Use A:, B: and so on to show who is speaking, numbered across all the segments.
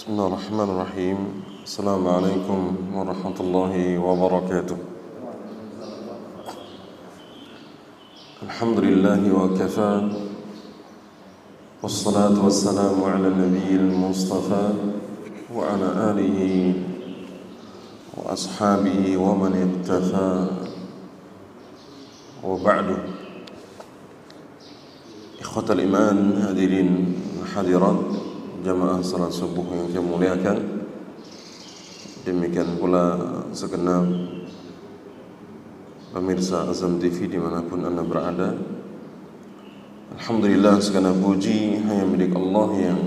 A: Bismillahirrahmanirrahim. Assalamualaikum warahmatullahi wabarakatuh. Alhamdulillahi wa kafa. Wassalatu wassalamu ala nabiyil mustafa wa ala alihi wa ashabihi wa man iktafa. Wa ba'du. Ikhwatal iman, hadirin hadirat jamaah salat subuh yang saya muliakan, demikian pula segenap pemirsa Azam TV dimanapun anda berada. Alhamdulillah, segenap puji hanya milik Allah yang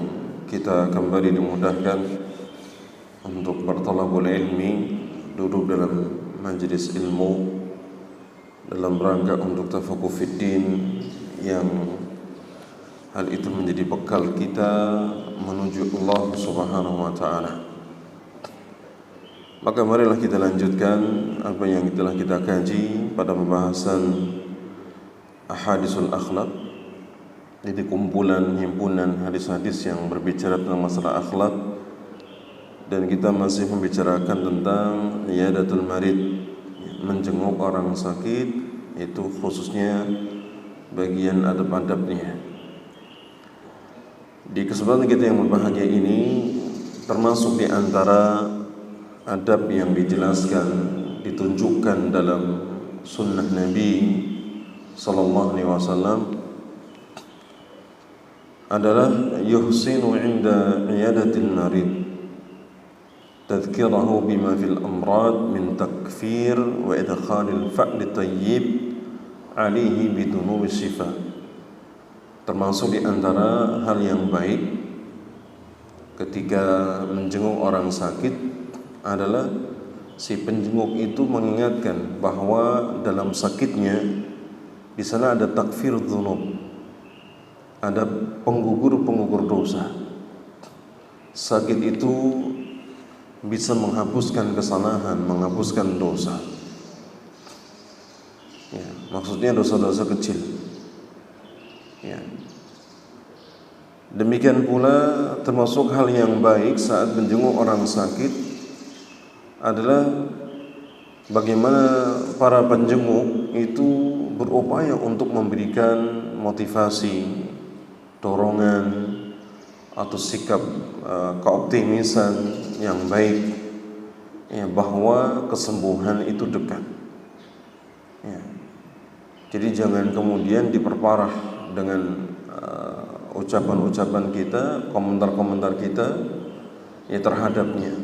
A: kita kembali dimudahkan untuk bertalabul ilmi, duduk dalam majlis ilmu dalam rangka untuk tafakuh fiddin, yang hal itu menjadi bekal kita menuju Allah Subhanahu wa taala. Maka marilah kita lanjutkan apa yang telah kita kaji pada pembahasan ahadisul akhlak. Jadi kumpulan himpunan hadis-hadis yang berbicara tentang masalah akhlak, dan kita masih membicarakan tentang iyadatul marid, menjenguk orang sakit, itu khususnya bagian adab-adabnya. Di kesempatan kita yang berbahagia ini, termasuk di antara adab yang dijelaskan, ditunjukkan dalam sunnah Nabi sallallahu alaihi wasallam adalah yuhsinu inda iyadatil marid tadhkirahu bima fil amrad min takfir wa idkhalil fa'li tayyib alihi bidunubi syifa. Termasuk di antara hal yang baik ketika menjenguk orang sakit adalah si penjenguk itu mengingatkan bahwa dalam sakitnya di sana ada takfir dzunub, ada penggugur dosa. Sakit itu bisa menghapuskan kesalahan, menghapuskan dosa. Ya, maksudnya dosa-dosa kecil. Ya. Demikian pula termasuk hal yang baik saat menjenguk orang sakit adalah bagaimana para penjenguk itu berupaya untuk memberikan motivasi, dorongan atau sikap keoptimisan yang baik, ya, bahwa kesembuhan itu dekat. Ya. Jadi jangan kemudian diperparah dengan ucapan-ucapan kita, komentar-komentar kita ya terhadapnya.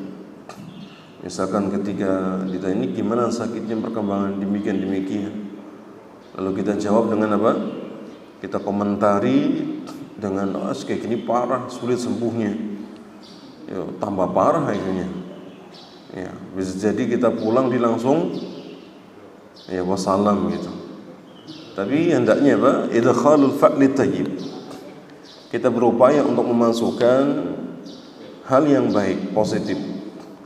A: Misalkan ketika ditanya, ini gimana sakitnya, perkembangan demikian, lalu kita jawab dengan apa? Kita komentari dengan kayak gini parah, sulit sembuhnya. Ya, tambah parah akhirnya. Ya, bisa jadi kita pulang langsung ya wassalam gitu. Tapi hendaknya apa? Idkhalul fa'li tayyib. Kita berupaya untuk memasukkan hal yang baik, positif,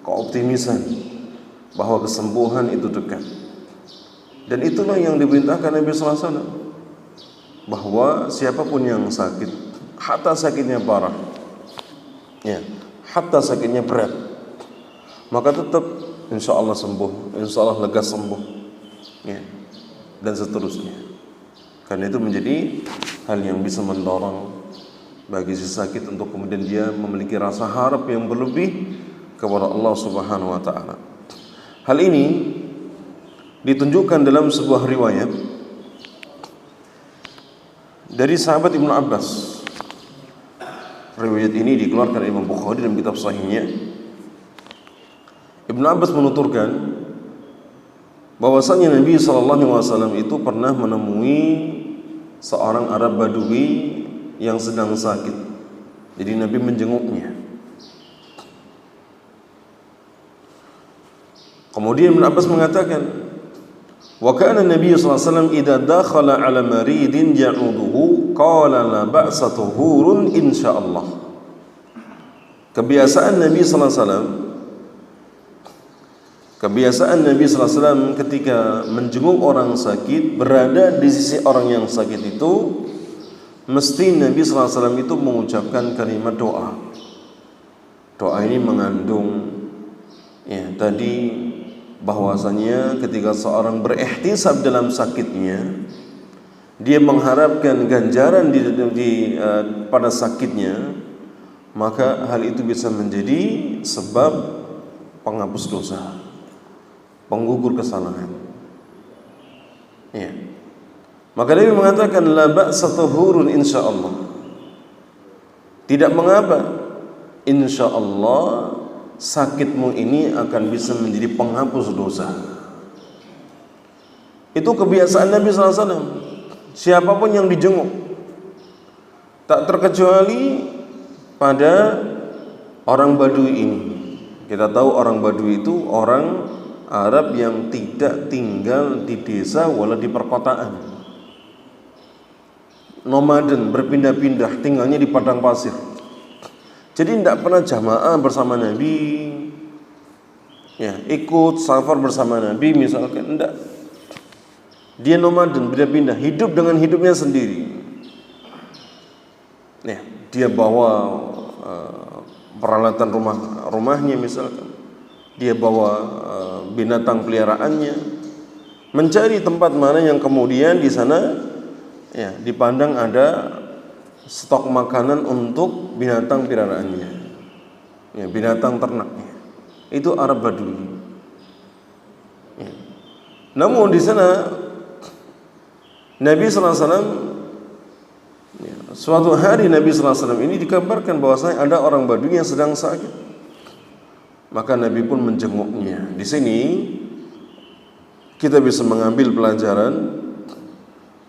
A: keoptimisan bahwa kesembuhan itu dekat. Dan itulah yang diperintahkan Nabi sallallahu alaihi wasallam, bahwa siapapun yang sakit, hatta sakitnya parah, ya, hatta sakitnya berat, maka tetap insyaallah sembuh, insyaallah lekas sembuh, ya, dan seterusnya. Karena itu menjadi hal yang bisa mendorong bagi si sakit untuk kemudian dia memiliki rasa harap yang berlebih kepada Allah Subhanahu wa taala. Hal ini ditunjukkan dalam sebuah riwayat dari sahabat Ibnu Abbas. Riwayat ini dikeluarkan Imam Bukhari dalam kitab sahihnya. Ibnu Abbas menuturkan bahwasanya Nabi sallallahu alaihi wasallam itu pernah menemui seorang Arab Badui yang sedang sakit. Jadi Nabi menjenguknya. Kemudian Ibnu Abbas mengatakan, wa kana Nabi sallallahu alaihi wasallam idza dakhala ala maridin ya'uduhu qala la ba'sa tuhurun insyaallah. Kebiasaan Nabi sallallahu alaihi wasallam Kebiasaan Nabi SAW ketika menjenguk orang sakit, berada di sisi orang yang sakit itu, mesti Nabi SAW itu mengucapkan kalimat doa. Doa ini mengandung tadi bahwasanya ketika seorang berihtisab dalam sakitnya, dia mengharapkan ganjaran pada sakitnya, maka hal itu bisa menjadi sebab penghapus dosa, penggugur kesalahan. Maka Nabi mengatakan la ba'sa tahurun insyaallah. Tidak mengapa, insyaallah sakitmu ini akan bisa menjadi penghapus dosa. Itu kebiasaan Nabi SAW. Siapapun yang dijenguk, tak terkecuali pada orang Badui ini. Kita tahu orang Badui itu orang Arab yang tidak tinggal di desa wala di perkotaan. Nomaden, berpindah-pindah, tinggalnya di padang pasir. Jadi tidak pernah jamaah bersama Nabi, ikut safar bersama Nabi misalkan, tidak. Dia nomaden, pindah-pindah, hidup dengan hidupnya sendiri. Dia bawa peralatan rumahnya misalkan, dia bawa binatang peliharaannya, mencari tempat mana yang kemudian di sana dipandang ada stok makanan untuk binatang peliharaannya, binatang ternaknya. Itu Arab Badui. Namun di sana Nabi SAW, suatu hari Nabi SAW ini dikabarkan bahwasanya ada orang Badui yang sedang sakit. Maka Nabi pun menjenguknya. Di sini kita bisa mengambil pelajaran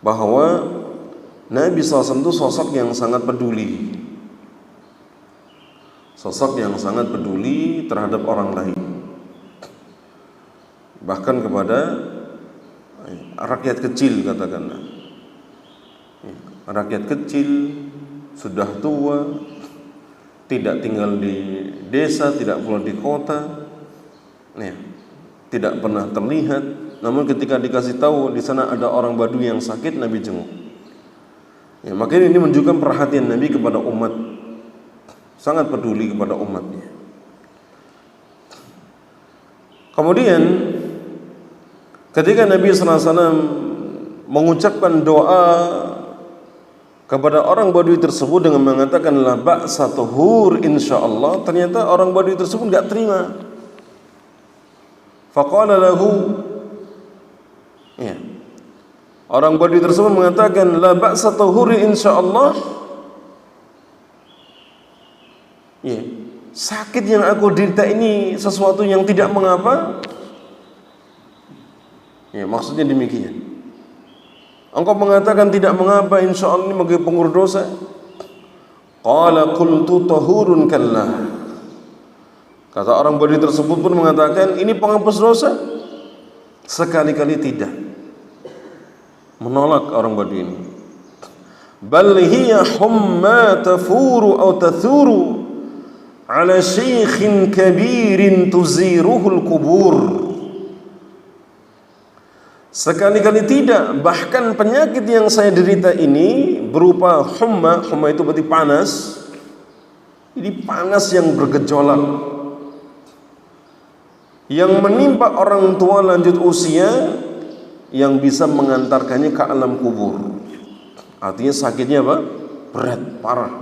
A: bahwa Nabi SAW itu sosok yang sangat peduli. Sosok yang sangat peduli terhadap orang lain. Bahkan kepada rakyat kecil, katakanlah. Rakyat kecil, sudah tua, tidak tinggal di desa, tidak pula di kota, tidak pernah terlihat. Namun ketika dikasih tahu di sana ada orang Badui yang sakit, Nabi jenguk. Maka ini menunjukkan perhatian Nabi kepada umat, sangat peduli kepada umatnya. Kemudian ketika Nabi SAW mengucapkan doa kepada orang Badui tersebut dengan mengatakan la ba'sa tuhur insyaallah, ternyata orang Badui tersebut enggak terima. Faqala lahu, orang Badui tersebut mengatakan la ba'sa tuhur insyaallah, sakit yang aku derita ini sesuatu yang tidak mengapa. Maksudnya demikian. Engkau mengatakan tidak mengapa, insyaallah ini bagi pengurus dosa. Qala qultu tahurun kallah. Kata orang Badui tersebut pun mengatakan ini penghapus dosa. Sekali-kali tidak. Menolak orang Badui ini. Bal hiya humma tafuru atau tathuru ala syaikhin kabirin tuziruhul kubur. Sekali-kali tidak, bahkan penyakit yang saya derita ini berupa humma itu berarti panas. Ini panas yang bergejolak, yang menimpa orang tua lanjut usia, yang bisa mengantarkannya ke alam kubur. Artinya sakitnya apa? Berat, parah.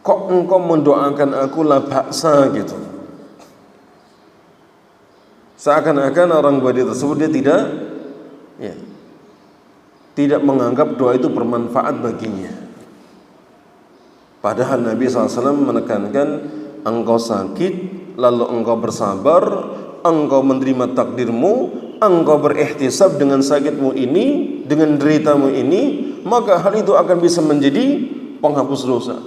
A: Kok engkau mendoakan aku la ba'sa gitu? Seakan-akan orang Badui tersebut dia tidak menganggap doa itu bermanfaat baginya. Padahal Nabi SAW menekankan, engkau sakit lalu engkau bersabar, engkau menerima takdirmu, engkau berihtisab dengan sakitmu ini, dengan deritamu ini, maka hal itu akan bisa menjadi penghapus dosa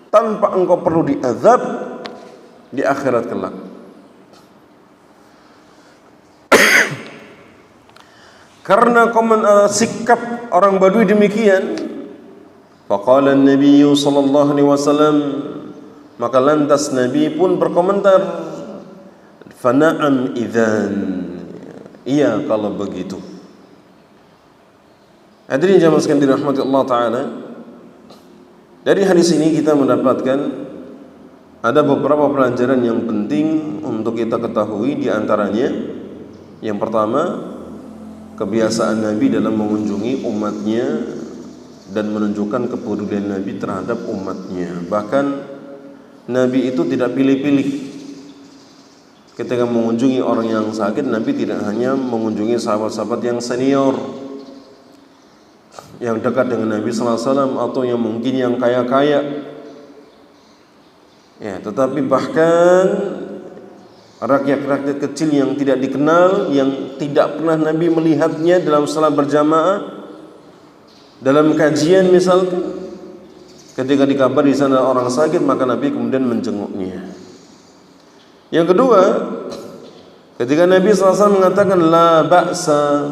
A: tanpa engkau perlu diazab di akhirat kelak. Karena sikap orang Badui demikian, faqala an-nabiy sallallahu alaihi wasallam, maka lantas Nabi pun berkomentar, fa na'am idzan, iya kalau begitu. Hadirin jamaah sekalian dirahmati Allah taala, dari hadis ini kita mendapatkan Ada beberapa pelajaran yang penting untuk kita ketahui, di antaranya yang pertama, kebiasaan Nabi dalam mengunjungi umatnya dan menunjukkan kepedulian Nabi terhadap umatnya. Bahkan Nabi itu tidak pilih-pilih. Ketika mengunjungi orang yang sakit, Nabi tidak hanya mengunjungi sahabat-sahabat yang senior, yang dekat dengan Nabi sallallahu alaihi wasallam, atau yang mungkin yang kaya-kaya, ya, tetapi bahkan rakyat-rakyat kecil yang tidak dikenal, yang tidak pernah Nabi melihatnya dalam salat berjamaah, dalam kajian misalkan, ketika dikabari di sana orang sakit, maka Nabi kemudian menjenguknya. Yang kedua, ketika Nabi SAW mengatakan la ba'sa,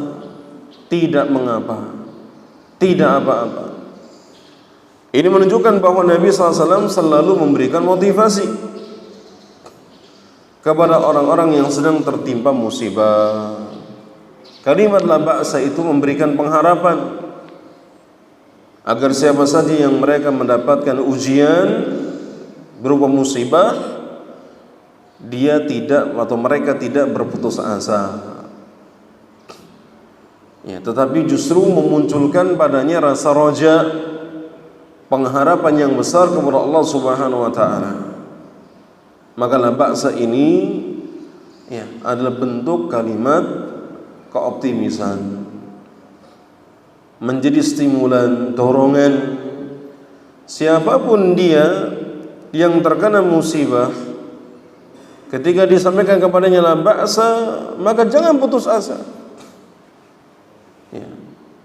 A: tidak mengapa, tidak apa-apa, ini menunjukkan bahwa Nabi SAW selalu memberikan motivasi kepada orang-orang yang sedang tertimpa musibah. Kalimat la ba'sa itu memberikan pengharapan agar siapa saja yang mereka mendapatkan ujian berupa musibah, dia tidak atau mereka tidak berputus asa, ya, tetapi justru memunculkan padanya rasa roja, pengharapan yang besar kepada Allah Subhanahu wa taala. Maka la ba'sa ini, ya, adalah bentuk kalimat keoptimisan, menjadi stimulan, dorongan siapapun dia yang terkena musibah. Ketika disampaikan kepadanya la ba'sa, maka jangan putus asa. Ya.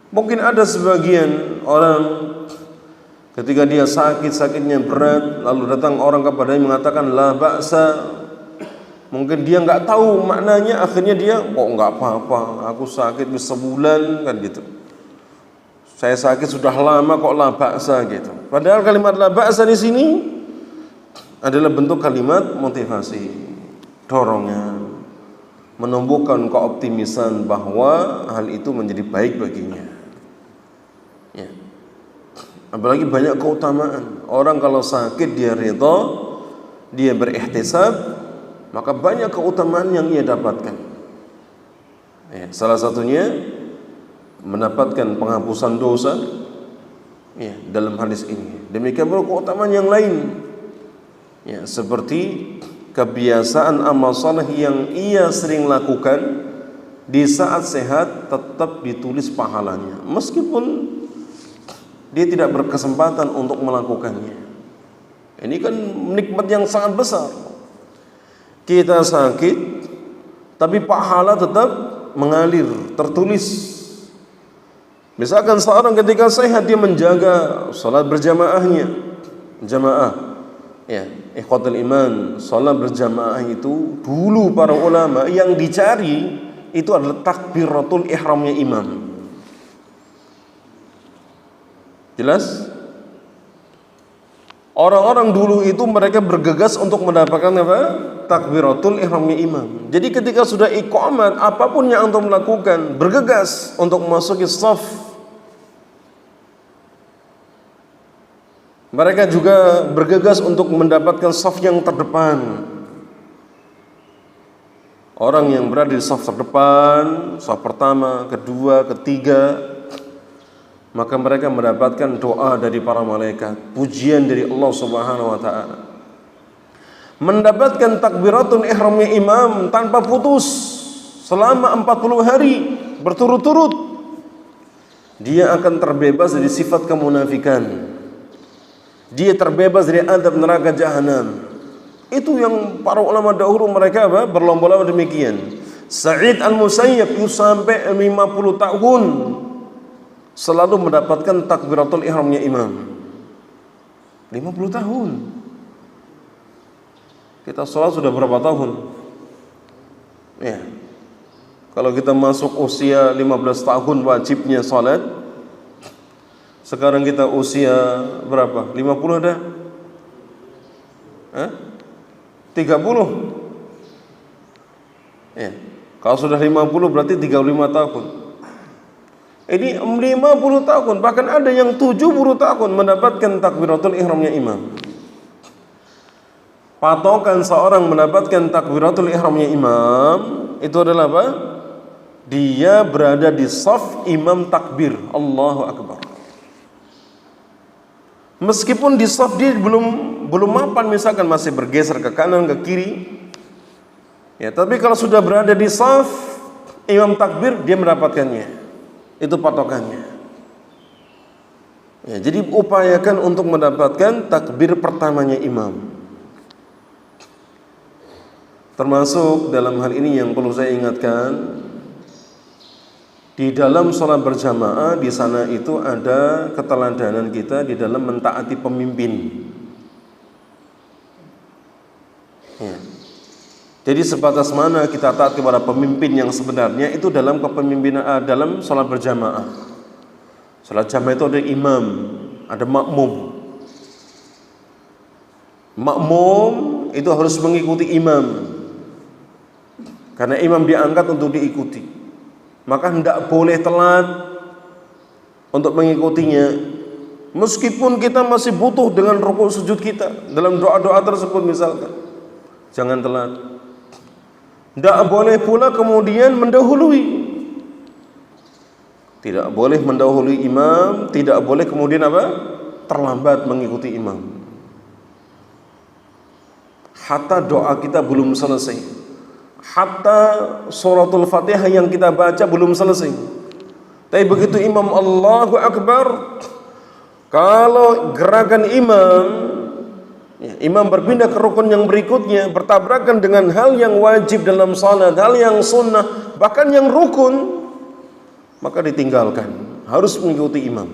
A: Mungkin ada sebagian orang ketika dia sakitnya berat, lalu datang orang kepadanya mengatakan la ba'sa, mungkin dia nggak tahu maknanya, akhirnya dia kok nggak apa-apa, aku sakit sebulan kan gitu. Saya sakit sudah lama kok la ba'sa gitu. Padahal kalimat la ba'sa di sini adalah bentuk kalimat motivasi, dorongan, menumbuhkan keoptimisan bahwa hal itu menjadi baik baginya. Ya. Apalagi banyak keutamaan. Orang kalau sakit dia ridha, dia berihtisab, maka banyak keutamaan yang ia dapatkan. Ya, salah satunya mendapatkan penghapusan dosa, ya, dalam hadis ini. Demikian pula keutamaan yang lain, ya, seperti kebiasaan amal saleh yang ia sering lakukan di saat sehat tetap ditulis pahalanya, meskipun dia tidak berkesempatan untuk melakukannya. Ini kan nikmat yang sangat besar. Kita sakit, tapi pahala tetap mengalir, tertulis. Misalkan seorang ketika sehat dia menjaga salat berjamaahnya, jamaah, ya, ikhwatul iman, salat berjamaah itu dulu para ulama yang dicari itu adalah takbiratul ihramnya imam. Jelas? Orang-orang dulu itu mereka bergegas untuk mendapatkan apa? Takbiratul ihramnya imam. Jadi ketika sudah iqamat, apapun yang antum lakukan, bergegas untuk memasuki shaf. Mereka juga bergegas untuk mendapatkan shaf yang terdepan. Orang yang berada di shaf terdepan, shaf pertama, kedua, ketiga, maka mereka mendapatkan doa dari para malaikat, pujian dari Allah Subhanahu wa taala. Mendapatkan takbiratul ihramnya imam tanpa putus selama 40 hari berturut-turut. Dia akan terbebas dari sifat kemunafikan. Dia terbebas dari azab neraka jahanam. Itu yang para ulama dahulu mereka apa? Berlomba-lomba demikian. Sa'id al-Musayyib itu sampai 50 tahun selalu mendapatkan takbiratul ihramnya imam. 50 tahun. Kita sholat sudah berapa tahun? Ya. Kalau kita masuk usia 15 tahun wajibnya sholat, sekarang kita usia berapa? 50 ada? 30? Ya. Kalau sudah 50 berarti 35 tahun. Ini 50 tahun, bahkan ada yang 70 tahun mendapatkan takbiratul ihramnya imam. Patokan seorang mendapatkan takbiratul ihramnya imam itu adalah apa? Dia berada di shaf imam takbir, Allahu Akbar. Meskipun di shaf dia belum mapan, misalkan masih bergeser ke kanan ke kiri, ya, tapi kalau sudah berada di shaf imam takbir dia mendapatkannya. Itu patokannya. Ya, jadi upayakan untuk mendapatkan takbir pertamanya imam. Termasuk dalam hal ini yang perlu saya ingatkan, di dalam sholat berjamaah di sana itu ada keteladanan kita di dalam mentaati pemimpin. Ya. Jadi sebatas mana kita taat kepada pemimpin yang sebenarnya itu dalam kepemimpinan dalam sholat berjamaah. Sholat jamaah itu ada imam, ada makmum. Makmum itu harus mengikuti imam. Karena imam diangkat untuk diikuti, maka tidak boleh telat untuk mengikutinya. Meskipun kita masih butuh dengan rukuk sujud kita dalam doa-doa tersebut misalkan, jangan telat. Tidak boleh pula kemudian mendahului. Tidak boleh mendahului imam, tidak boleh kemudian apa? Terlambat mengikuti imam. Hatta doa kita belum selesai. Hatta suratul Fatihah yang kita baca belum selesai. Tapi begitu imam Allahu Akbar, kalau gerakan imam, ya, imam berpindah ke rukun yang berikutnya, bertabrakan dengan hal yang wajib dalam salat, hal yang sunnah, bahkan yang rukun, maka ditinggalkan. Harus mengikuti imam.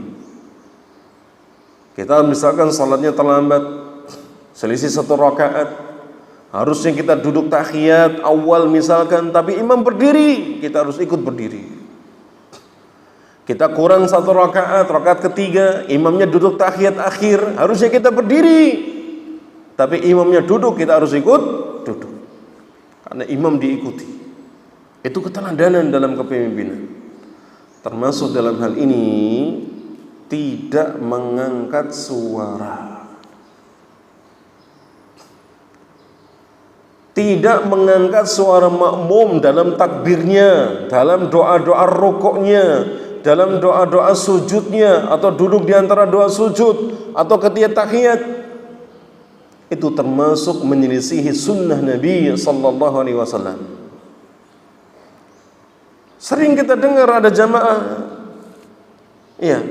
A: Kita misalkan salatnya terlambat, selisih 1 rakaat, harusnya kita duduk tahiyat awal misalkan, tapi imam berdiri, kita harus ikut berdiri. Kita kurang 1 rakaat, rakaat ketiga, imamnya duduk tahiyat akhir, harusnya kita berdiri, tapi imamnya duduk, kita harus ikut duduk. Karena imam diikuti. Itu keteladanan dalam kepemimpinan. Termasuk dalam hal ini tidak mengangkat suara. Tidak mengangkat suara makmum dalam takbirnya, dalam doa-doa rukuknya, dalam doa-doa sujudnya, atau duduk di antara doa sujud, atau ketika tahiyat. Itu termasuk menyelisihi sunnah Nabi sallallahu alaihi wasallam. Sering kita dengar ada jamaah, ya,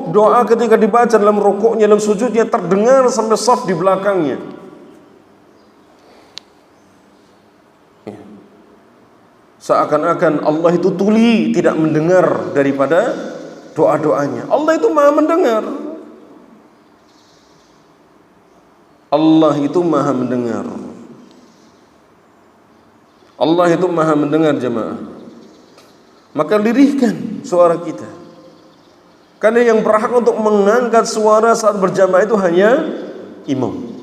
A: doa ketika dibaca dalam rukuknya, dalam sujudnya terdengar sampai shaf di belakangnya. Seakan-akan Allah itu tuli, tidak mendengar daripada doa-doanya. Allah itu maha mendengar. Allah itu maha mendengar. Allah itu maha mendengar jemaah. Maka lirihkan suara kita. Karena yang berhak untuk mengangkat suara saat berjamaah itu hanya imam.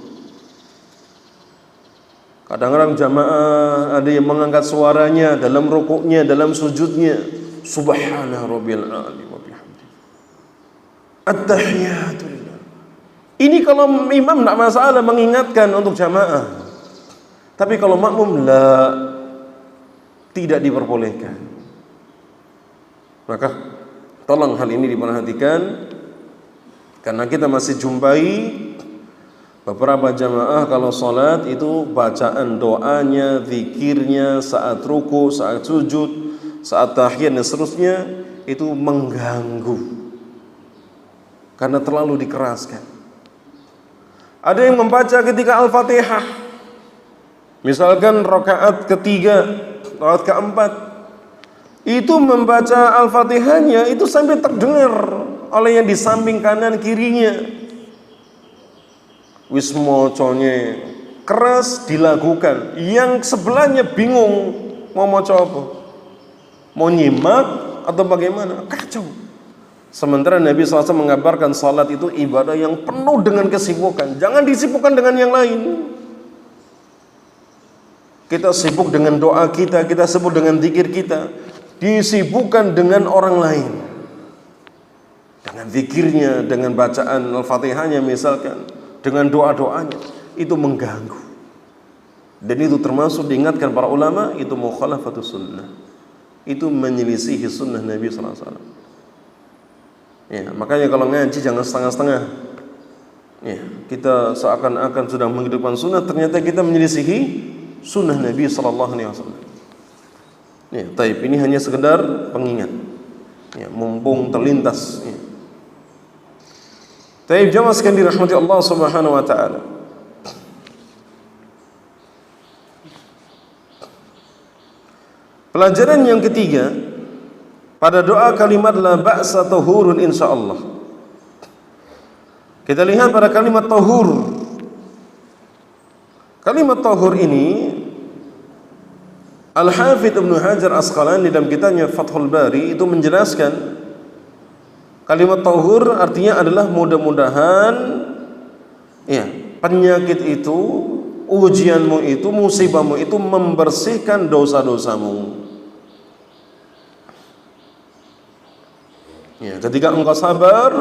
A: Kadang-kadang jamaah ada yang mengangkat suaranya dalam rukuknya, dalam sujudnya. Subhana rabbiyal a'la wa bihamdi. At-tahiyatu lillah. Ini kalau imam tidak masalah mengingatkan untuk jamaah. Tapi kalau makmum tidak diperbolehkan. Maka tolong hal ini diperhatikan, karena kita masih jumpai beberapa jamaah kalau sholat itu bacaan doanya, zikirnya saat ruku, saat sujud, saat tahiyat dan seterusnya itu mengganggu karena terlalu dikeraskan. Ada yang membaca ketika Al-Fatihah, misalkan rakaat ketiga, rakaat keempat, itu membaca Al-Fatihahnya itu sampai terdengar oleh yang di samping kanan kirinya. Wismoconya keras dilakukan, yang sebelahnya bingung mau moco apa, mau nyimak atau bagaimana, kacau. Sementara Nabi SAW mengabarkan salat itu ibadah yang penuh dengan kesibukan. Jangan disibukkan dengan yang lain. Kita sibuk dengan doa kita, kita sibuk dengan zikir kita, disibukkan dengan orang lain, dengan zikirnya, dengan bacaan Al-Fatihahnya misalkan, dengan doa-doanya. itu mengganggu. Dan itu termasuk diingatkan para ulama, itu mukhalafatus sunnah. Itu menyelisihi sunnah Nabi sallallahu alaihi wasallam. Ya, makanya kalau ngaji jangan setengah-setengah. Ya, kita seakan-akan sudah menghidupkan sunnah, ternyata kita menyelisihi sunnah Nabi sallallahu alaihi wasallam. Ya, taib ini hanya sekedar pengingat. Ya, mumpung terlintas. Ya. Taib jamaah sekalian dirahmati Allah Subhanahu wa taala. Pelajaran yang ketiga pada doa kalimat la ba'sa tahurun insyaallah. Kita lihat pada kalimat tahur. Kalimat tahur ini Al-Hafidz Ibnu Hajar Asqalani dalam kitabnya Fathul Bari itu menjelaskan kalimat tahur artinya adalah mudah-mudahan ya, penyakit itu, ujianmu itu, musibahmu itu membersihkan dosa-dosamu. Ya, ketika engkau sabar,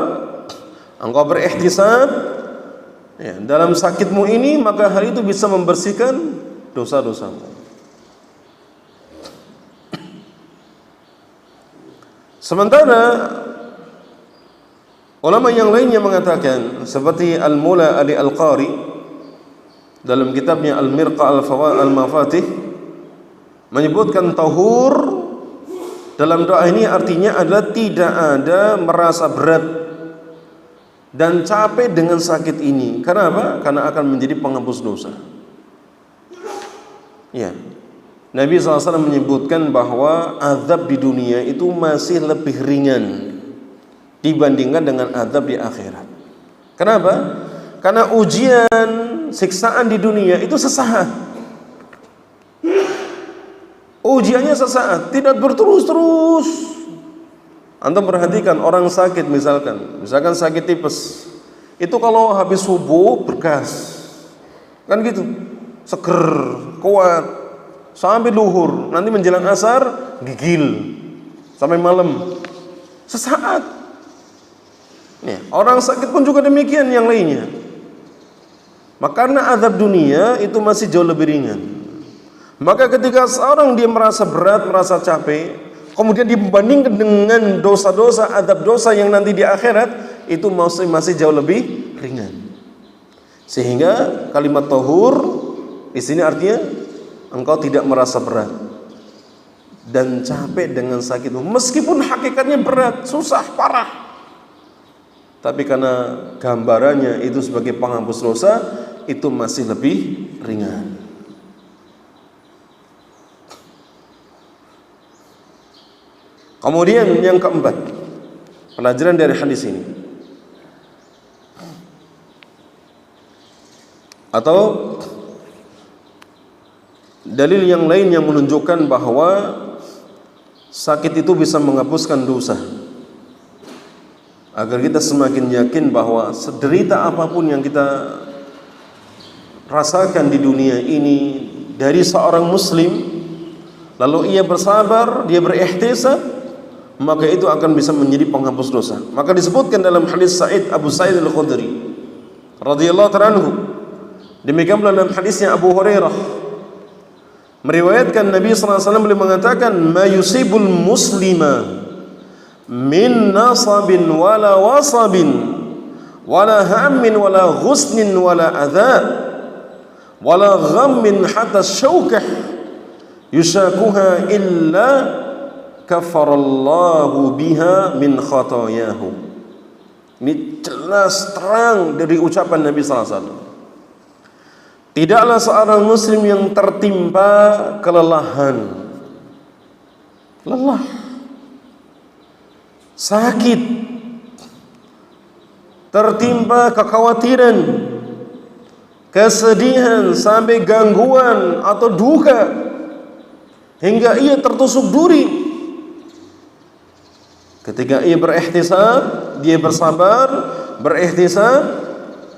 A: engkau berihtisab ya, dalam sakitmu ini, maka hal itu bisa membersihkan dosa-dosamu. Sementara ulama yang lainnya mengatakan seperti Al-Mula Ali Al-Qari dalam kitabnya Al-Mirqa Al-Mafatih menyebutkan tahur dalam doa ini artinya adalah tidak ada merasa berat dan capek dengan sakit ini. Karena apa? Karena akan menjadi penghapus dosa. Ya. Nabi SAW menyebutkan bahwa azab di dunia itu masih lebih ringan dibandingkan dengan azab di akhirat. Kenapa? Karena ujian, siksaan di dunia itu sesaat. Ujiannya sesaat, tidak berterus-terus. Antum perhatikan orang sakit misalkan sakit tipes. Itu kalau habis subuh bergas. Kan gitu. Seger, kuat sampai luhur, nanti menjelang asar gigil sampai malam. Sesaat. Ya, orang sakit pun juga demikian yang lainnya. Maka karena azab dunia itu masih jauh lebih ringan. Maka ketika seorang dia merasa berat, merasa capek, kemudian dibandingkan dengan dosa-dosa, azab dosa yang nanti di akhirat, itu masih jauh lebih ringan. Sehingga kalimat tahur di sini artinya engkau tidak merasa berat dan capek dengan sakitmu, meskipun hakikatnya berat, susah, parah. Tapi karena gambarannya itu sebagai penghapus dosa, itu masih lebih ringan. Kemudian yang keempat, pelajaran dari hadis ini, atau dalil yang lain yang menunjukkan bahwa sakit itu bisa menghapuskan dosa, agar kita semakin yakin bahwa sederita apapun yang kita rasakan di dunia ini dari seorang muslim, lalu ia bersabar, dia berihtisab, maka itu akan bisa menjadi penghapus dosa. Maka disebutkan dalam hadis Abu Sa'id Al-Khudri radhiyallahu ta'ala anhu, demikian pula dalam hadisnya Abu Hurairah meriwayatkan Nabi sallallahu alaihi wasallam beliau mengatakan, "Ma yusibul muslima min nasabin wala wasabin wala hammin wala ghusnin wala adha wala ghammin hatta syaukah yushakuha illa kafarallahu biha min khatayahu." Ini jelas terang dari ucapan Nabi sallallahu alaihi wasallam. Tidaklah seorang muslim yang tertimpa kelelahan, lelah, sakit, tertimpa kekhawatiran, kesedihan, sampai gangguan atau duka, hingga ia tertusuk duri. Ketika ia berihtisab, dia bersabar, berihtisab,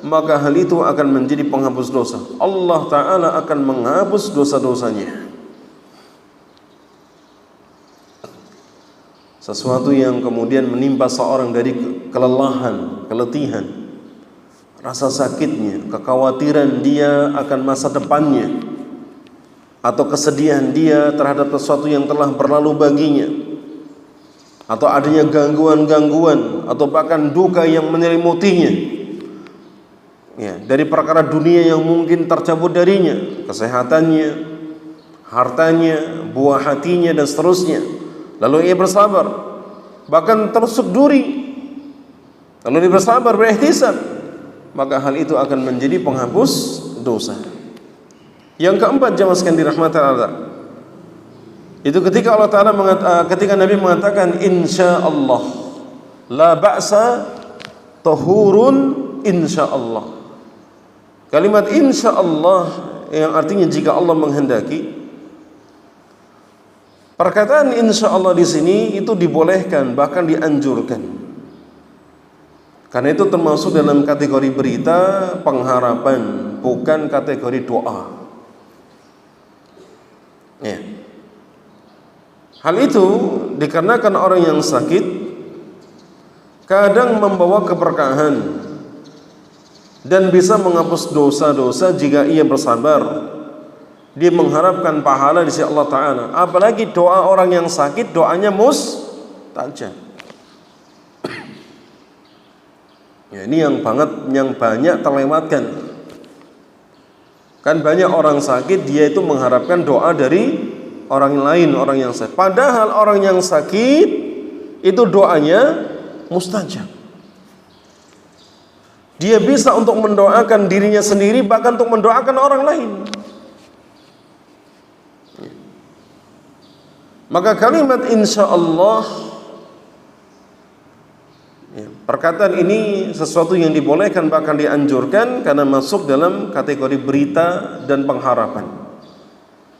A: maka hal itu akan menjadi penghapus dosa. Allah Ta'ala akan menghapus dosa-dosanya. Sesuatu yang kemudian menimpa seorang dari kelelahan, keletihan, rasa sakitnya, kekhawatiran dia akan masa depannya, atau kesedihan dia terhadap sesuatu yang telah berlalu baginya, atau adanya gangguan-gangguan atau bahkan duka yang menyelimutinya, ya, dari perkara dunia yang mungkin tercabut darinya, kesehatannya, hartanya, buah hatinya, dan seterusnya. Lalu ia bersabar, bahkan terusuk duri, lalu dia bersabar, berihtisab, maka hal itu akan menjadi penghapus dosa. Yang keempat, jamaah sekalian dirahmati Allah, itu ketika Allah Ta'ala ketika Nabi mengatakan insyaallah, la ba'sa tahurun insyaallah. Kalimat insyaallah yang artinya jika Allah menghendaki. Perkataan insyaallah di sini itu dibolehkan, bahkan dianjurkan. Karena itu termasuk dalam kategori berita pengharapan, bukan kategori doa. Ya. Hal itu dikarenakan orang yang sakit kadang membawa keberkahan dan bisa menghapus dosa-dosa jika ia bersabar. Dia mengharapkan pahala di sisi Allah Ta'ala. Apalagi doa orang yang sakit, doanya mustajab. Ya, ini yang banyak terlewatkan. Kan banyak orang sakit, dia itu mengharapkan doa dari orang lain, orang yang sakit. Padahal orang yang sakit itu doanya mustajab. Dia bisa untuk mendoakan dirinya sendiri, bahkan untuk mendoakan orang lain. Maka kalimat insyaallah, ya, perkataan ini sesuatu yang dibolehkan, bahkan dianjurkan, karena masuk dalam kategori berita dan pengharapan,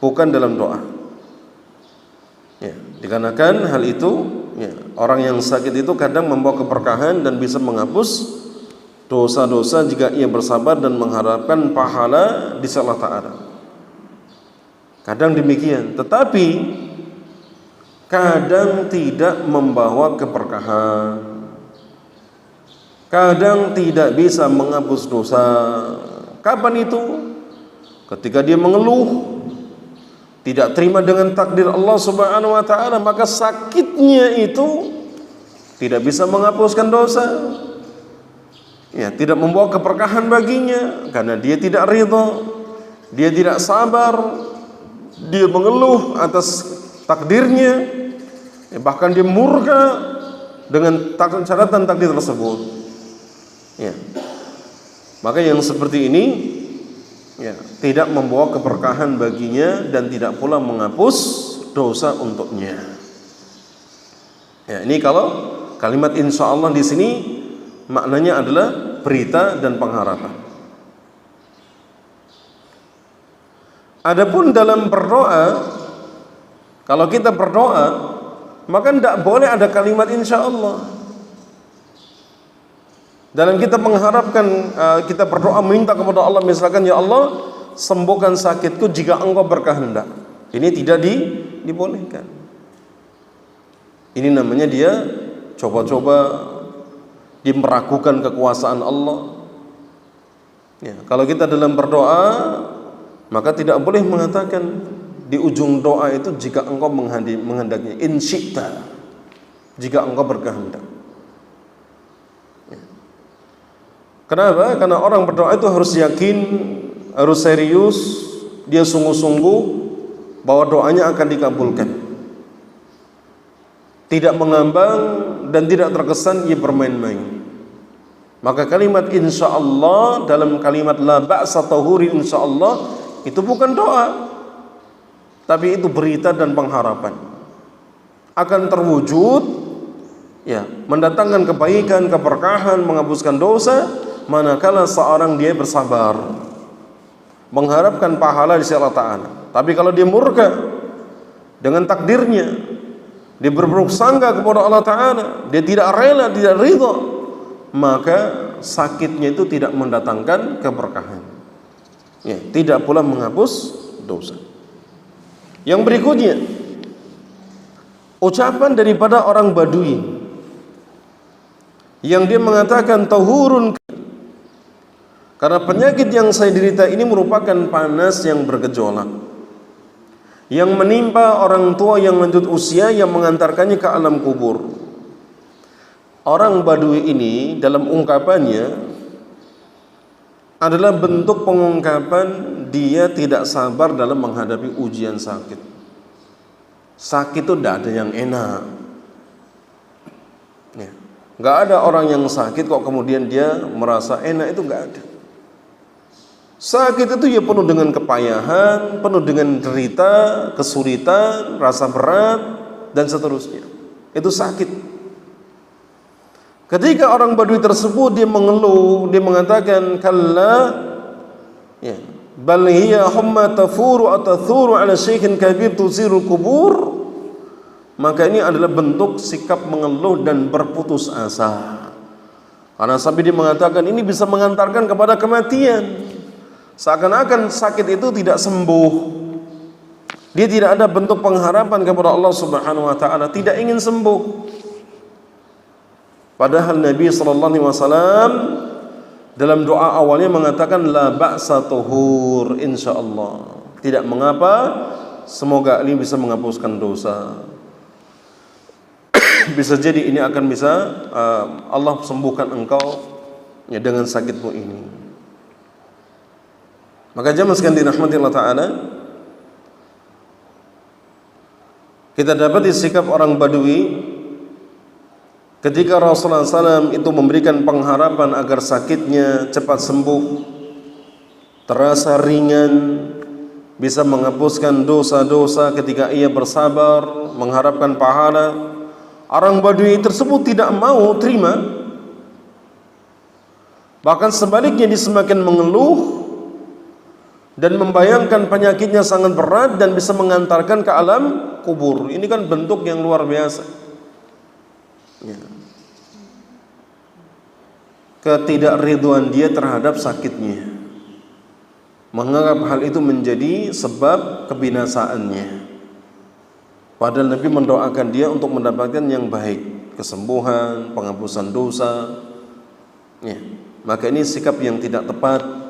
A: bukan dalam doa. Ya, dikarenakan hal itu, ya, orang yang sakit itu kadang membawa keberkahan dan bisa menghapus dosa-dosa jika ia bersabar dan mengharapkan pahala di sisi Allah Ta'ala. Kadang demikian, tetapi kadang tidak membawa keberkahan, kadang tidak bisa menghapus dosa. Kapan itu? Ketika dia mengeluh, tidak terima dengan takdir Allah Subhanahu wa Ta'ala, maka sakitnya itu tidak bisa menghapuskan dosa, ya, tidak membawa keberkahan baginya, karena dia tidak ridha, dia tidak sabar, dia mengeluh atas takdirnya, ya, bahkan dia murka dengan catatan takdir tersebut. Ya. Maka yang seperti ini, ya, tidak membawa keberkahan baginya dan tidak pula menghapus dosa untuknya. Ya, ini kalau kalimat insyaallah di sini maknanya adalah berita dan pengharapan. Adapun dalam berdoa, kalau kita berdoa, maka tidak boleh ada kalimat insyaallah. Dalam kita mengharapkan, kita berdoa minta kepada Allah, misalkan, ya Allah, sembuhkan sakitku jika Engkau berkehendak. Ini tidak dibolehkan. Ini namanya dia coba-coba, dia meragukan kekuasaan Allah. Ya, kalau kita dalam berdoa, maka tidak boleh mengatakan di ujung doa itu jika Engkau menghendaknya, in syi'ta, jika Engkau berkehendak. Kenapa? Karena orang berdoa itu harus yakin, harus serius, dia sungguh-sungguh bahwa doanya akan dikabulkan. Tidak mengambang dan tidak terkesan ia bermain-main. Maka kalimat insyaallah dalam kalimat la ba'sa tahuri insyaallah itu bukan doa, tapi itu berita dan pengharapan akan terwujud, ya, mendatangkan kebaikan, keberkahan, menghapuskan dosa manakala seorang dia bersabar, mengharapkan pahala di sisi Allah Ta'ala. Tapi kalau dia murka dengan takdirnya, dia berburuk sangka kepada Allah Ta'ala, dia tidak rela, tidak ridha, maka sakitnya itu tidak mendatangkan keberkahan, ya, tidak pula menghapus dosa. Yang berikutnya, ucapan daripada orang Badui yang dia mengatakan tahurun, Karena penyakit yang saya derita ini merupakan panas yang bergejolak yang menimpa orang tua yang lanjut usia yang mengantarkannya ke alam kubur. Orang Badui ini dalam ungkapannya adalah bentuk pengungkapan dia tidak sabar dalam menghadapi ujian sakit. Sakit itu tidak ada yang enak. Ya. Nggak ada orang yang sakit kok kemudian dia merasa enak, itu nggak ada. Sakit itu ya penuh dengan kepayahan, penuh dengan derita, kesulitan, rasa berat, dan seterusnya. Itu sakit. Ketika orang Badui tersebut dia mengeluh, dia mengatakan kalla ya, bal hiya humma tafuru atathuru ala syekhin kabir tuziru kubur. Maka ini adalah bentuk sikap mengeluh dan berputus asa. Karena sampai dia mengatakan ini bisa mengantarkan kepada kematian. Seakan-akan sakit itu tidak sembuh. Dia tidak ada bentuk pengharapan kepada Allah Subhanahu wa taala, tidak ingin sembuh. Padahal Nabi sallallahu alaihi wasallam dalam doa awalnya mengatakan la ba'sa tuhur, insyaallah. Tidak mengapa, semoga ini bisa menghapuskan dosa. Bisa jadi ini akan bisa Allah sembuhkan engkau ya dengan sakitmu ini. Maka jamaah sekalian dirahmati Allah taala, kita dapat sikap orang Badui ketika Rasulullah SAW itu memberikan pengharapan agar sakitnya cepat sembuh, terasa ringan, bisa menghapuskan dosa-dosa ketika ia bersabar, mengharapkan pahala. Orang Badui tersebut tidak mau terima. Bahkan sebaliknya dia semakin mengeluh dan membayangkan penyakitnya sangat berat dan bisa mengantarkan ke alam kubur. Ini kan bentuk yang luar biasa ya, ketidakridhoan dia terhadap sakitnya, menganggap hal itu menjadi sebab kebinasaannya. Padahal Nabi mendoakan dia untuk mendapatkan yang baik, kesembuhan, penghapusan dosa ya. Maka ini sikap yang tidak tepat.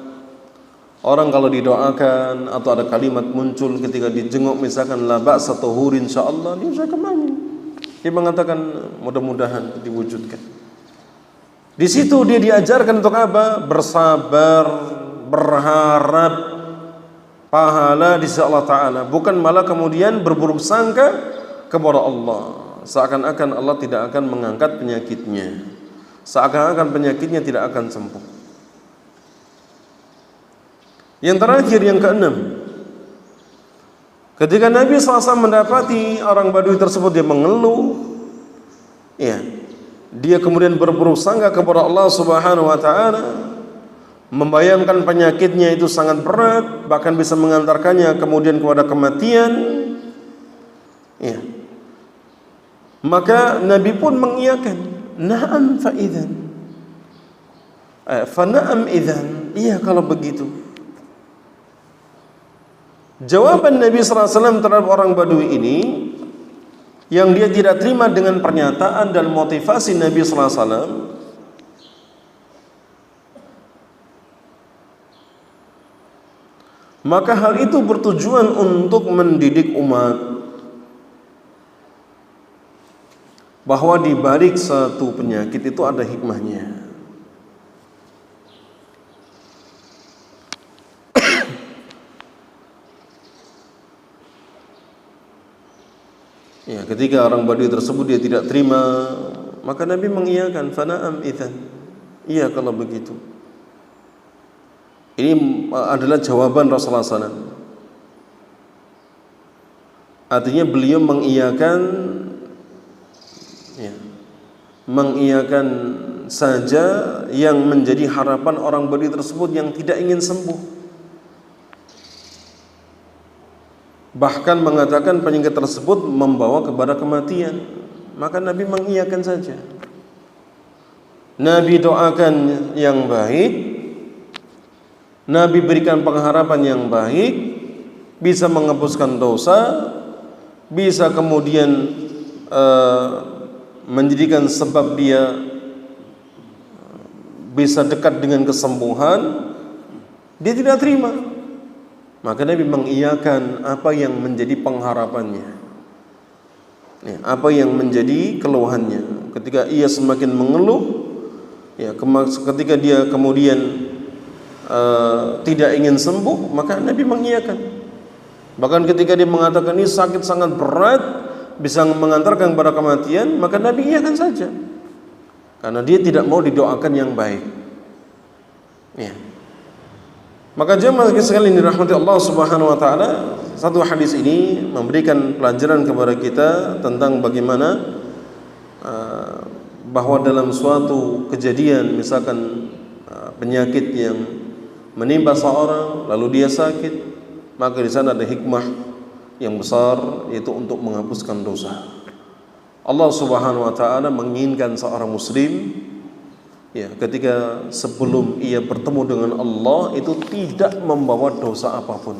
A: Orang kalau didoakan atau ada kalimat muncul ketika dijenguk misalkan la ba'sa tuhur insyaallah, dia bisa kemana? Dia mengatakan mudah-mudahan diwujudkan. Di situ dia diajarkan untuk apa? Bersabar, berharap pahala di sisi Allah taala, bukan malah kemudian berburuk sangka kepada Allah. Seakan-akan Allah tidak akan mengangkat penyakitnya. Seakan-akan penyakitnya tidak akan sembuh. Yang terakhir, yang keenam, ketika Nabi SAW mendapati orang Badui tersebut dia mengeluh ya, dia kemudian berburuk sangka kepada Allah Subhanahu wa taala, membayangkan penyakitnya itu sangat berat, bahkan bisa mengantarkannya kemudian kepada kematian ya. Maka Nabi pun mengiyakan, na'am fa idzan, fa na'am idzan, iya kalau begitu. Jawaban Nabi SAW terhadap orang Badui ini yang dia tidak terima dengan pernyataan dan motivasi Nabi SAW, maka hal itu bertujuan untuk mendidik umat bahwa di balik satu penyakit itu ada hikmahnya. Ya, ketika orang Badui tersebut dia tidak terima, maka Nabi mengiyakan, fana'am idzan, iya kalau begitu. Ini adalah jawaban Rasulullah SAW. Artinya beliau mengiyakan ya, mengiyakan saja yang menjadi harapan orang Badui tersebut yang tidak ingin sembuh. Bahkan mengatakan penyakit tersebut membawa kepada kematian, maka Nabi mengiyakan saja. Nabi doakan yang baik, Nabi berikan pengharapan yang baik, bisa menghapuskan dosa, bisa kemudian menjadikan sebab dia bisa dekat dengan kesembuhan, dia tidak terima. Maka Nabi mengiyakan apa yang menjadi pengharapannya, ya, apa yang menjadi keluhannya. Ketika ia semakin mengeluh, ya, ketika dia kemudian tidak ingin sembuh, maka Nabi mengiyakan. Bahkan ketika dia mengatakan ini sakit sangat berat, bisa mengantarkan kepada kematian, maka Nabi iyakan saja, karena dia tidak mau didoakan yang baik. Ya. Maka jemaah sekalian dirahmati Allah Subhanahu wa taala, satu hadis ini memberikan pelajaran kepada kita tentang bagaimana bahwa dalam suatu kejadian, misalkan penyakit yang menimpa seorang lalu dia sakit, maka di sana ada hikmah yang besar, yaitu untuk menghapuskan dosa. Allah Subhanahu wa taala menginginkan seorang muslim, ya, ketika sebelum ia bertemu dengan Allah itu tidak membawa dosa apapun.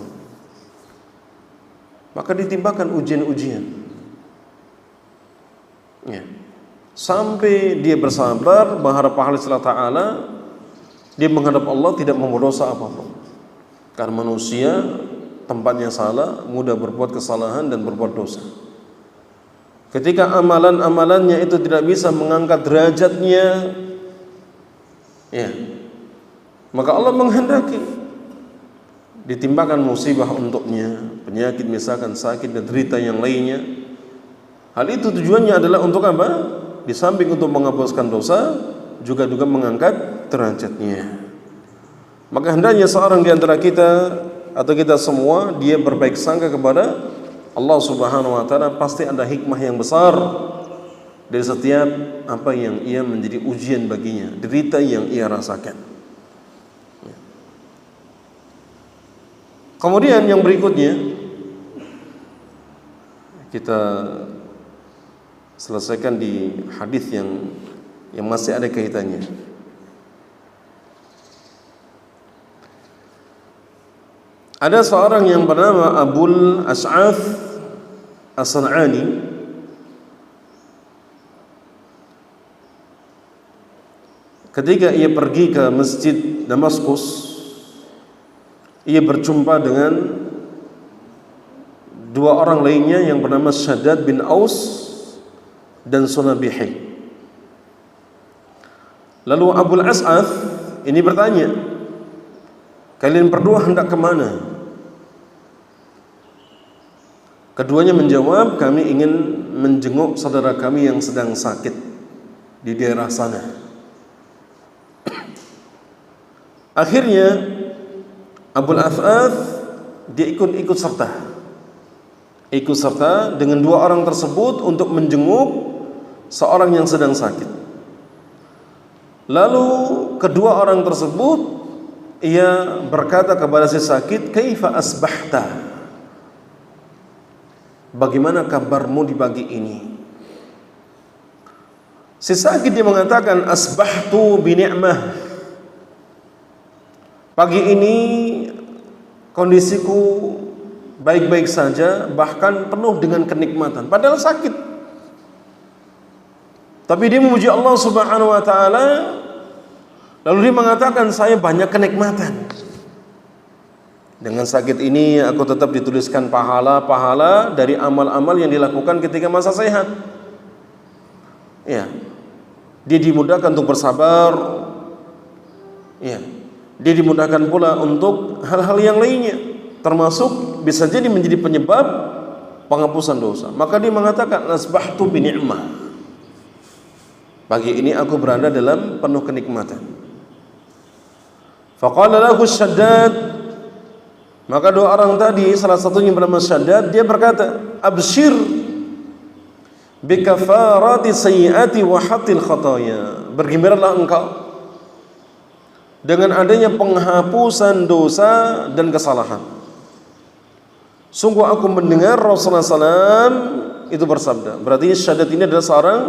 A: Maka ditimpakan ujian-ujian, ya, sampai dia bersabar berharap pahala Allah Ta'ala. Dia menghadap Allah tidak membawa dosa apapun, karena manusia tempatnya salah, mudah berbuat kesalahan dan berbuat dosa. Ketika amalan-amalannya itu tidak bisa mengangkat derajatnya, ya, maka Allah menghendaki ditimpakan musibah untuknya, penyakit misalkan sakit dan derita yang lainnya. Hal itu tujuannya adalah untuk apa? Di samping untuk menghapuskan dosa, juga mengangkat derajatnya. Maka hendaknya seorang di antara kita atau kita semua dia berbaik sangka kepada Allah Subhanahu wa taala, pasti ada hikmah yang besar dari setiap apa yang ia menjadi ujian baginya, derita yang ia rasakan. Kemudian yang berikutnya kita selesaikan di hadis yang masih ada kaitannya. Ada seorang yang bernama Abul Ash'ath As-San'ani. Ketika ia pergi ke masjid Damaskus, ia berjumpa dengan dua orang lainnya yang bernama Shaddad bin Aus dan Sunabihi. Lalu Abul Ash'ath ini bertanya, kalian berdua hendak kemana? Keduanya menjawab, kami ingin menjenguk saudara kami yang sedang sakit di daerah sana. Akhirnya Abul Ash'ath dia ikut serta dengan dua orang tersebut untuk menjenguk seorang yang sedang sakit. Lalu kedua orang tersebut ia berkata kepada si sakit, kaifa asbahta? Bagaimana kabarmu di pagi ini? Si sakit dia mengatakan, asbahtu bi ni'mah. Pagi ini kondisiku baik-baik saja, bahkan penuh dengan kenikmatan, padahal sakit. Tapi dia memuji Allah Subhanahu wa taala, lalu dia mengatakan, saya banyak kenikmatan. Dengan sakit ini aku tetap dituliskan pahala-pahala dari amal-amal yang dilakukan ketika masa sehat. Ya. Dia dimudahkan untuk bersabar. Ya. Dia dimudahkan pula untuk hal-hal yang lainnya, termasuk bisa jadi menjadi penyebab penghapusan dosa. Maka dia mengatakan, asbahtu bi ni'mah. Pagi ini aku berada dalam penuh kenikmatan. Faqala lahu Shaddad, maka dua orang tadi, salah satunya bernama Shaddad, dia berkata, abshir bi kafarati sayyiati wa hatil khataya. Bergembiralah engkau dengan adanya penghapusan dosa dan kesalahan. Sungguh aku mendengar Rasulullah SAW itu bersabda. Berarti Shaddad ini adalah seorang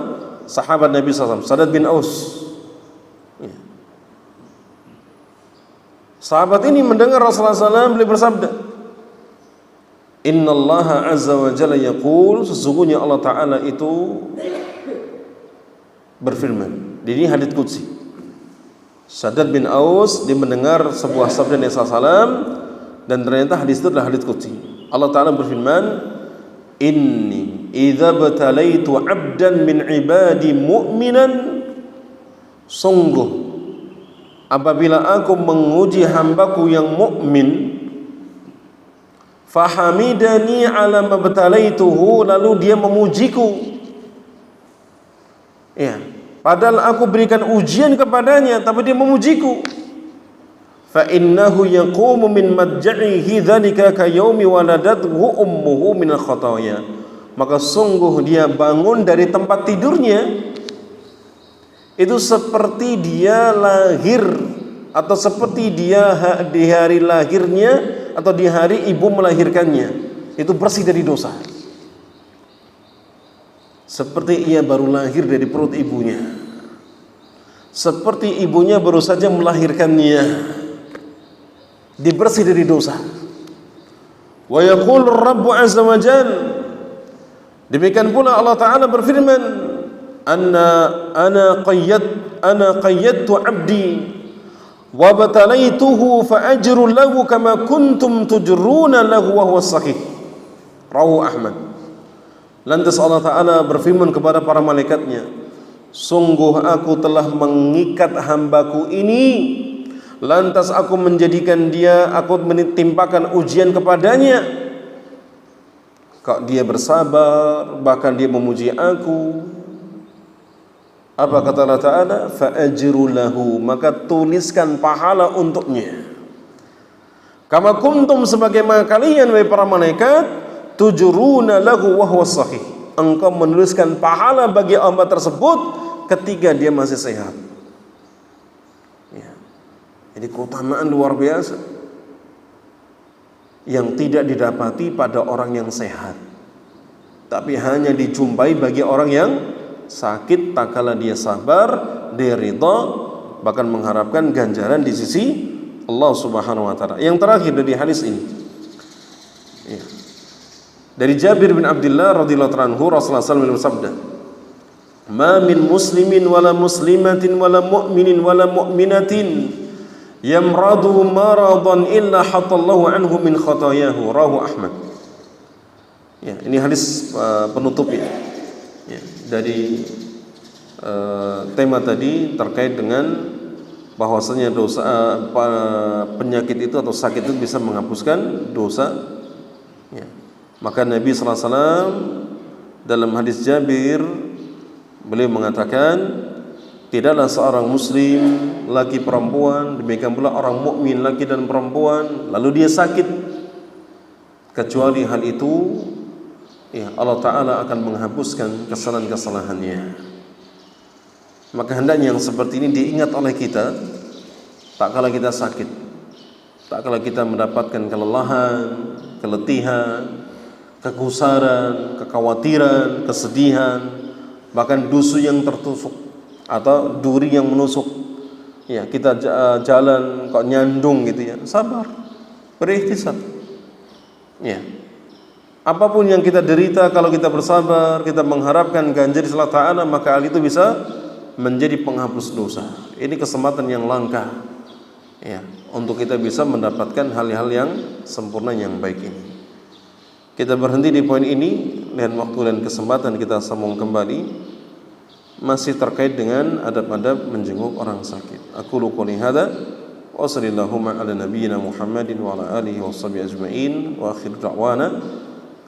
A: sahabat Nabi SAW, Shaddad bin Aus. Ya. Sahabat ini mendengar Rasulullah SAW beliau bersabda, Inna Allah Azza wa Jalla yaqul, sesungguhnya Allah Ta'ala itu berfirman. Ini hadits qudsi. Shaddad bin Aus dia mendengar sebuah sabda Nabi SAW, dan ternyata hadis itu adalah hadis qudsi. Allah Ta'ala berfirman, inni idza batalaitu 'abdan min ibadi mu'minan, sungguh apabila aku menguji hambaku yang mukmin, fahamidani ala mabtalaituhu, lalu dia memujiku, ya, padahal aku berikan ujian kepadanya tapi dia memujiku, fa innahu yaqumu min madja'ihi dzalika ka yaumi waladathu ummuhu min al-khataya, maka sungguh dia bangun dari tempat tidurnya itu seperti dia lahir, atau seperti dia di hari lahirnya atau di hari ibu melahirkannya, itu bersih dari dosa, seperti ia baru lahir dari perut ibunya, seperti ibunya baru saja melahirkannya, dibersih dari dosa. Wa yaqulu Rabbu azza wa jalla, demikian pula Allah Ta'ala berfirman, ana qayyadtu 'abdi wa batalaituhu fa ajru lahu kama kuntum tujruna lahu wa huwa sahih. Rawahu Ahmad. Lantas Allah Ta'ala berfirman kepada para malaikatnya, sungguh aku telah mengikat hambaku ini, lantas aku menjadikan dia, aku menimpakan ujian kepadanya, kok dia bersabar, bahkan dia memuji aku. Apa kata Allah Ta'ala? Fa'ajru lahu, maka tuliskan pahala untuknya. Kama kuntum, sebagaimana kalian wahai para malaikat, tujruna lahu wa huwa sahih, engkau menuliskan pahala bagi hamba tersebut ketika dia masih sehat. Ya. Jadi keutamaan luar biasa yang tidak didapati pada orang yang sehat, tapi hanya dijumpai bagi orang yang sakit, tak kala dia sabar, dia ridha, bahkan mengharapkan ganjaran di sisi Allah Subhanahu wa Ta'ala. Yang terakhir dari hadis ini, ya, dari Jabir bin Abdullah radhiyallahu anhu, Rasulullah sallallahu alaihi wasallam bersabda, "Ma min muslimin wala muslimatin wala mu'minin wala mu'minatin yamradu maradan illa hatallahu anhu min khatayahu." Rawahu Ahmad. Ya, ini hadis penutup ya. Ya, dari tema tadi terkait dengan bahwasanya dosa, penyakit itu atau sakit itu bisa menghapuskan dosa. Ya. Maka Nabi SAW dalam hadis Jabir, beliau mengatakan, tidaklah seorang muslim laki perempuan, demikian pula orang mukmin laki dan perempuan, lalu dia sakit, kecuali hal itu, ya, Allah Ta'ala akan menghapuskan kesalahan-kesalahannya. Maka hendaknya yang seperti ini diingat oleh kita tak kala kita sakit, tak kala kita mendapatkan kelelahan, keletihan, kegusaran, kekhawatiran, kesedihan, bahkan dusu yang tertusuk atau duri yang menusuk. Ya, kita jalan kok nyandung gitu ya, sabar, berikhtisab. Ya. Apapun yang kita derita, kalau kita bersabar, kita mengharapkan ganjar di Allah Ta'ala, maka hal itu bisa menjadi penghapus dosa. Ini kesempatan yang langka, ya, untuk kita bisa mendapatkan hal-hal yang sempurna, yang baik ini. Kita berhenti di poin ini, dan waktu dan kesempatan kita sambung kembali, masih terkait dengan adab-adab menjenguk orang sakit. Aku qouli hadza wa sallallahu ala nabiyyina Muhammadin wa ala alihi washabihi ajma'in, wa akhir da'wana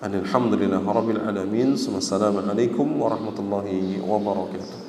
A: alhamdulillahi rabbil alamin. Wassalamualaikum warahmatullahi wabarakatuh.